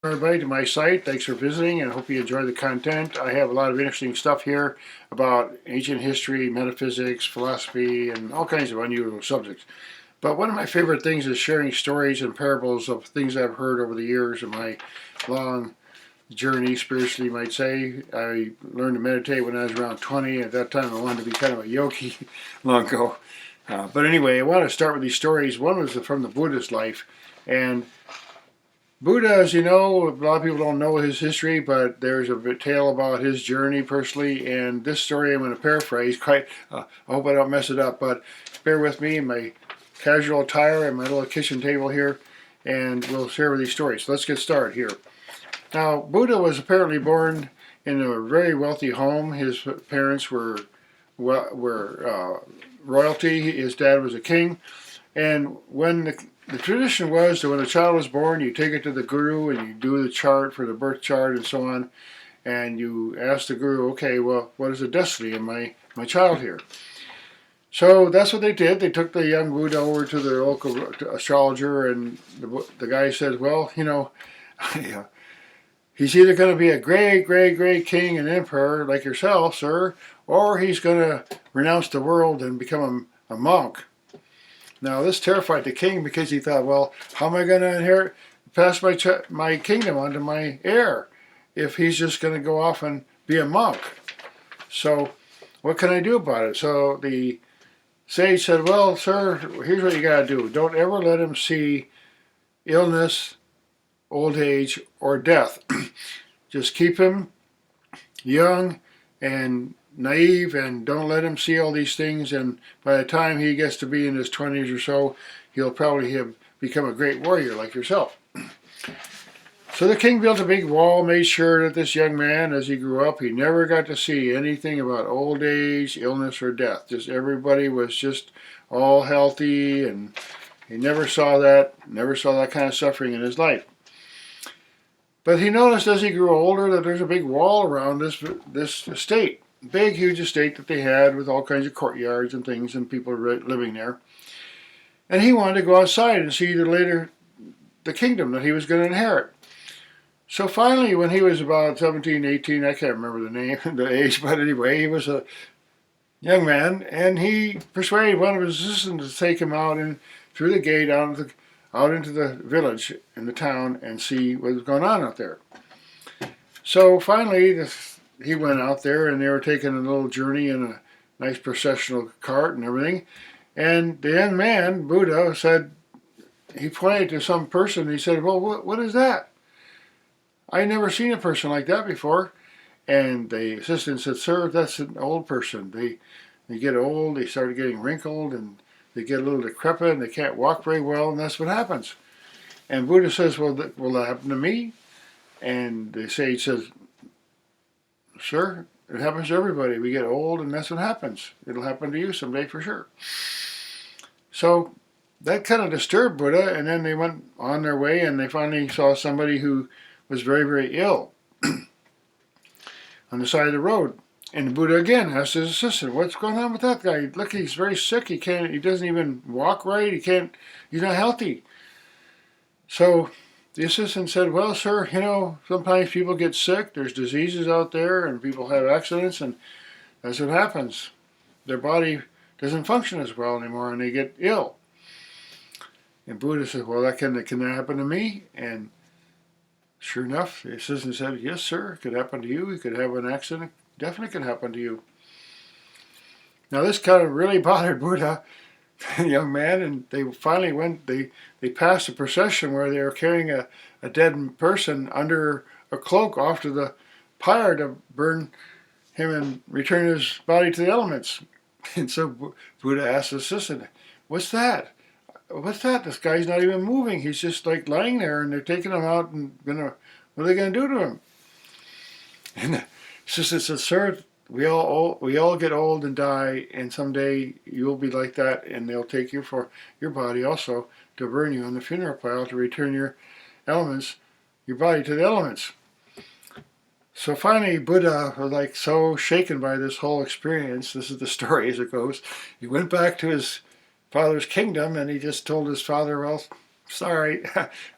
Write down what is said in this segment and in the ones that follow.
Everybody to my site. Thanks for visiting and I hope you enjoy the content. I have a lot of interesting stuff here about ancient history, metaphysics, philosophy, and all kinds of unusual subjects. But one of my favorite things is sharing stories and parables of things I've heard over the years of my long journey, spiritually, you might say. I learned to meditate when I was around 20. At that time, I wanted to be kind of a yogi long ago. But anyway, I want to start with these stories. One was from the Buddhist life. And Buddha, as you know, a lot of people don't know his history, but there's a tale about his journey personally, and this story I'm going to paraphrase. I hope I don't mess it up, but bear with me in my casual attire and my little kitchen table here, and we'll share these stories. So let's get started here. Now, Buddha was apparently born in a very wealthy home. His parents were royalty. His dad was a king, and when the tradition was that when a child was born, you take it to the guru and you do the chart for the birth chart and so on, and you ask the guru, okay, well, what is the destiny of my child here? So that's what they did. They took the young Buddha over to the local astrologer, and the guy said, well, he's either going to be a great king and emperor like yourself, sir, or he's going to renounce the world and become a monk. Now this terrified the king because he thought, well, how am I going to pass my kingdom on to my heir if he's just going to go off and be a monk? So what can I do about it? So the sage said, well, sir, here's what you got to do. Don't ever let him see illness, old age, or death. Just keep him young and naive, and don't let him see all these things, and by the time he gets to be in his 20s or so, he'll probably have become a great warrior like yourself. So the king built a big wall, made sure that this young man, as he grew up, he never got to see anything about old age, illness, or death. Just everybody was just all healthy, and he never saw that kind of suffering in his life. But he noticed as he grew older that there's a big wall around this estate. Big, huge estate that they had with all kinds of courtyards and things and people living there. And he wanted to go outside and see the kingdom that he was going to inherit. So finally, when he was about 17, 18, I can't remember the name, the age, but anyway, he was a young man, and he persuaded one of his assistants to take him out and through the gate out into the village in the town and see what was going on out there. So finally, he went out there, and they were taking a little journey in a nice processional cart and everything. And the young man, Buddha, said, he pointed to some person. He said, well, what is that? I never seen a person like that before. And the assistant said, sir, that's an old person. They get old, they start getting wrinkled, and they get a little decrepit, and they can't walk very well, and that's what happens. And Buddha says, well, will that happen to me? And the sage says, sure, it happens to everybody. We get old, and that's what happens. It'll happen to you someday for sure. So that kind of disturbed Buddha, and then they went on their way, and they finally saw somebody who was very ill on the side of the road. And Buddha again asked his assistant, what's going on with that guy? Look, he's very sick. He doesn't even walk right. He's not healthy. So the assistant said, well, sir, sometimes people get sick. There's diseases out there, and people have accidents, and that's what happens. Their body doesn't function as well anymore, and they get ill. And Buddha said, well, can that happen to me? And sure enough, the assistant said, yes, sir, it could happen to you. You could have an accident. Definitely can happen to you. Now this kind of really bothered Buddha, the young man, and they finally they passed a procession where they were carrying a dead person under a cloak off to the pyre to burn him and return his body to the elements. And so Buddha asked the assistant, what's that? This guy's not even moving. He's just like lying there, and they're taking him out and what are they going to do to him? And the assistant said, sir, we all get old and die, and someday you'll be like that, and they'll take you for your body also to burn you on the funeral pile to return your body to the elements. So finally, Buddha was like so shaken by this whole experience. This is the story as it goes. He went back to his father's kingdom, and he just told his father, well, sorry,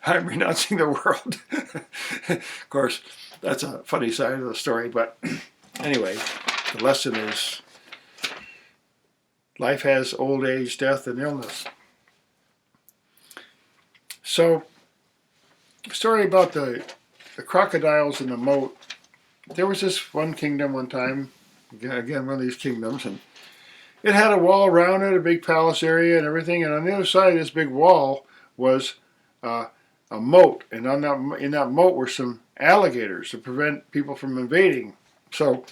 I'm renouncing the world. Of course, that's a funny side of the story, but anyway, the lesson is life has old age, death, and illness. So, story about the crocodiles in the moat. There was this one kingdom one time, again one of these kingdoms, and it had a wall around it, a big palace area and everything, and on the other side of this big wall was a moat, and in that moat were some alligators to prevent people from invading. So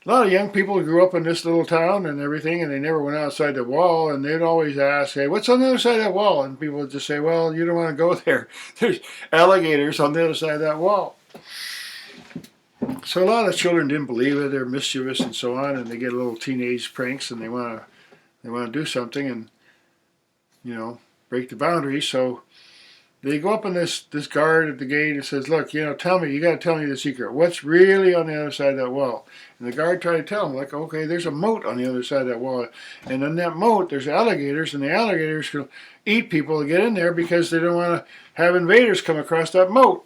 a lot of young people grew up in this little town and everything, and they never went outside the wall, and they'd always ask, hey, what's on the other side of that wall? And people would just say, well, you don't want to go there. There's alligators on the other side of that wall. So a lot of children didn't believe it. They're mischievous and so on, and they get little teenage pranks, and they want to do something and, you know, break the boundaries. So they go up on this guard at the gate and says, look, you know, you got to tell me the secret. What's really on the other side of that wall? And the guard tried to tell him, like, okay, there's a moat on the other side of that wall. And in that moat, there's alligators, and the alligators can eat people to get in there because they don't want to have invaders come across that moat.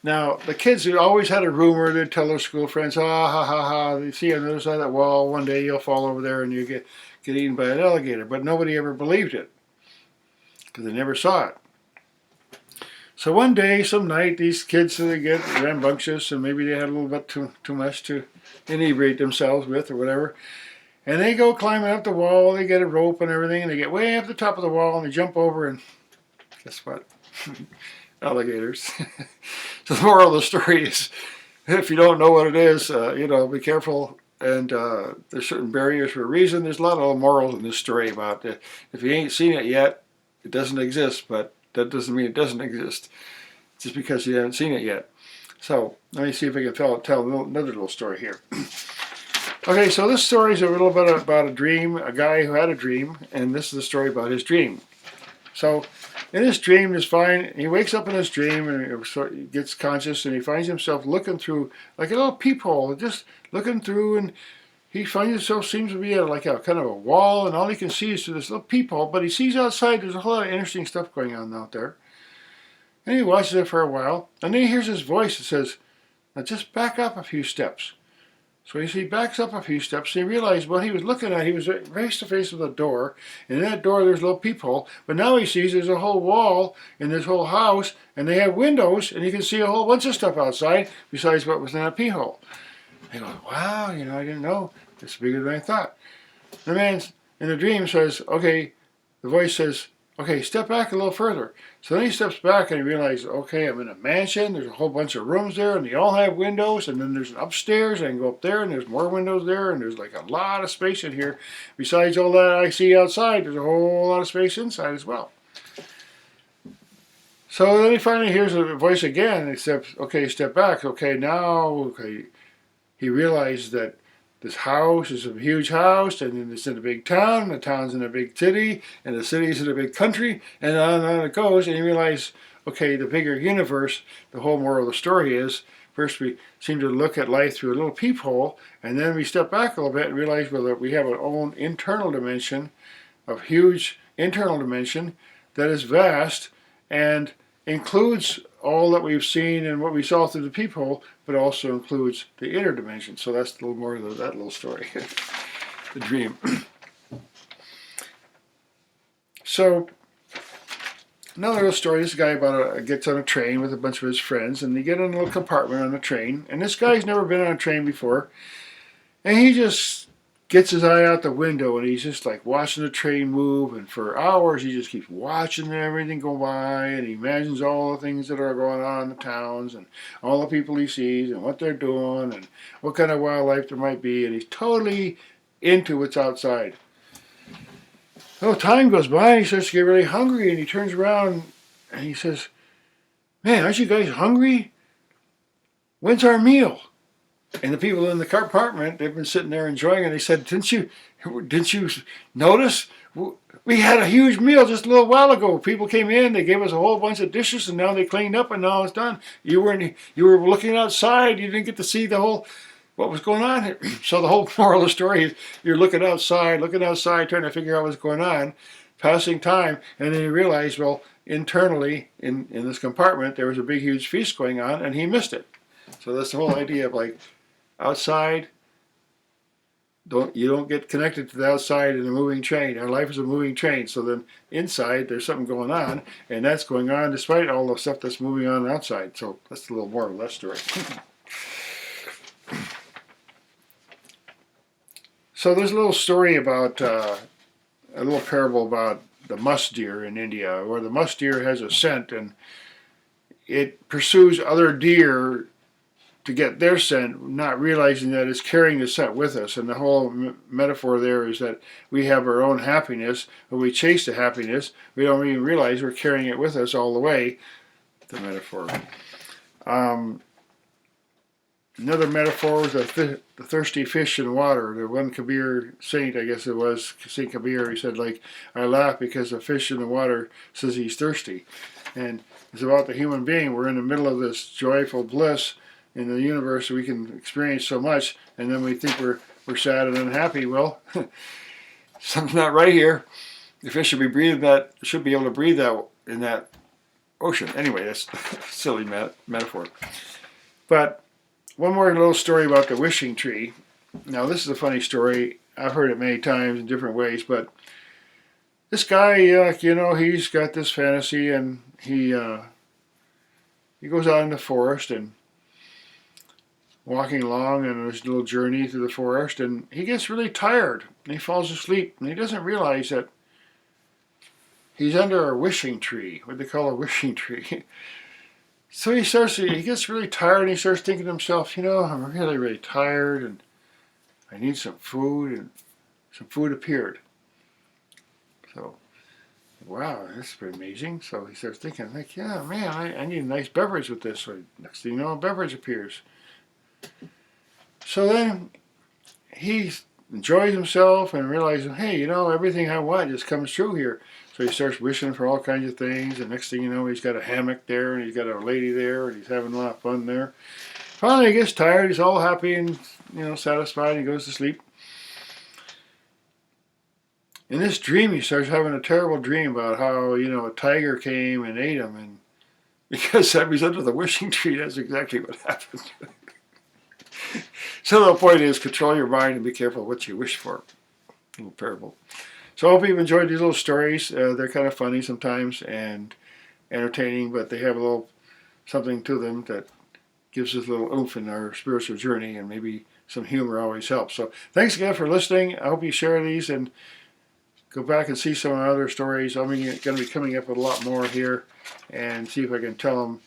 Now, the kids who always had a rumor, they'd tell their school friends, ha ha ha, you see on the other side of that wall, one day you'll fall over there and you get eaten by an alligator. But nobody ever believed it because they never saw it. So one day, some night, these kids, they get rambunctious, and maybe they had a little bit too much to inebriate themselves with or whatever. And they go climbing up the wall, they get a rope and everything, and they get way up the top of the wall, and they jump over, and guess what? Alligators. So the moral of the story is, if you don't know what it is, you know, be careful. And there's certain barriers for a reason. There's a lot of morals in this story about it. If you ain't seen it yet, it doesn't exist, but that doesn't mean it doesn't exist just because you haven't seen it yet. So let me see if I can tell another little story here. Okay, so this story is a little bit about a dream, a guy who had a dream, and this is the story about his dream. So in his dream, is fine. He wakes up in his dream and he gets conscious, and he finds himself looking through like a little peephole, just looking through, and he finds himself seems to be at like a kind of a wall, and all he can see is through this little peephole. But he sees outside there's a whole lot of interesting stuff going on out there, and he watches it for a while, and then he hears his voice that says, "Now just back up a few steps." So he backs up a few steps, and he realized what he was looking at, he was face to face with a door, and in that door there's a little peephole, but now he sees there's a whole wall in this whole house, and they have windows, and he can see a whole bunch of stuff outside besides what was in that peephole. He goes, wow, you know, I didn't know. It's bigger than I thought. The man in the dream says, okay, the voice says, okay, step back a little further. So then he steps back and he realizes, okay, I'm in a mansion. There's a whole bunch of rooms there, and they all have windows. And then there's an upstairs. I can go up there, and there's more windows there. And there's like a lot of space in here. Besides all that I see outside, there's a whole lot of space inside as well. So then he finally hears the voice again. And he steps, okay, step back. Okay, now, okay. He realized that this house is a huge house, and then it's in a big town, and the town's in a big city, and the city's in a big country, and on it goes. And you realize, okay, the bigger universe, the whole moral of the story is, first we seem to look at life through a little peephole, and then we step back a little bit and realize, well, that we have our own internal dimension, a huge internal dimension that is vast and includes all that we've seen and what we saw through the peephole, but also includes the inner dimension. So that's a little more of that little story, the dream. So another little story. This guy gets on a train with a bunch of his friends, and they get in a little compartment on the train. And this guy's never been on a train before, and he just gets his eye out the window, and he's just like watching the train move, and for hours he just keeps watching everything go by, and he imagines all the things that are going on in the towns, and all the people he sees, and what they're doing, and what kind of wildlife there might be, and he's totally into what's outside. Well, time goes by, and he starts to get really hungry, and he turns around, and he says, man, aren't you guys hungry? When's our meal? And the people in the compartment, they've been sitting there enjoying it. They said, didn't you notice? We had a huge meal just a little while ago. People came in, they gave us a whole bunch of dishes, and now they cleaned up, and now it's done. You were looking outside. You didn't get to see what was going on here. So the whole moral of the story is you're looking outside, trying to figure out what's going on. passing time, and then he realized, well, internally in this compartment there was a big huge feast going on, and he missed it. So that's the whole idea of like outside. You don't get connected to the outside in a moving train. Our life is a moving train. So then inside there's something going on, and that's going on despite all the stuff that's moving on outside. So that's a little more of that story. So there's a little story about a little parable about the musk deer in India, where the musk deer has a scent and it pursues other deer to get their scent, not realizing that it's carrying the scent with us. And the whole metaphor there is that we have our own happiness, when we chase the happiness, we don't even realize we're carrying it with us all the way, the metaphor. Another metaphor was the thirsty fish in water. The one Kabir saint, I guess it was, Saint Kabir, he said, like, I laugh because the fish in the water says he's thirsty. And it's about the human being. We're in the middle of this joyful bliss in the universe. We can experience so much, and then we think we're sad and unhappy. Well, something's not right here. The fish should be able to breathe that in that ocean. Anyway, that's a silly metaphor. But one more little story about the wishing tree. Now, this is a funny story. I've heard it many times in different ways, but this guy, he's got this fantasy, and he goes out in the forest and walking along on his little journey through the forest, and he gets really tired, and he falls asleep, and he doesn't realize that he's under a wishing tree, what they call a wishing tree. So he gets really tired, and he starts thinking to himself, I'm really, really tired, and I need some food, and some food appeared. So, wow, that's pretty amazing. So he starts thinking, like, yeah, man, I need a nice beverage with this. So next thing you know, a beverage appears. So then he enjoys himself and realizes, hey, everything I want just comes true here. So he starts wishing for all kinds of things, and next thing you know, he's got a hammock there, and he's got a lady there, and he's having a lot of fun there. Finally, he gets tired. He's all happy and satisfied. And he goes to sleep. In this dream, he starts having a terrible dream about how a tiger came and ate him, and because he's under the wishing tree, that's exactly what happened. So the point is, control your mind and be careful what you wish for. A little parable. So I hope you've enjoyed these little stories. They're kind of funny sometimes and entertaining, but they have a little something to them that gives us a little oomph in our spiritual journey, and maybe some humor always helps. So thanks again for listening. I hope you share these and go back and see some other stories. I'm going to be coming up with a lot more here and see if I can tell them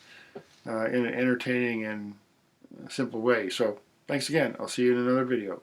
in an entertaining and simple way. So thanks again. I'll see you in another video.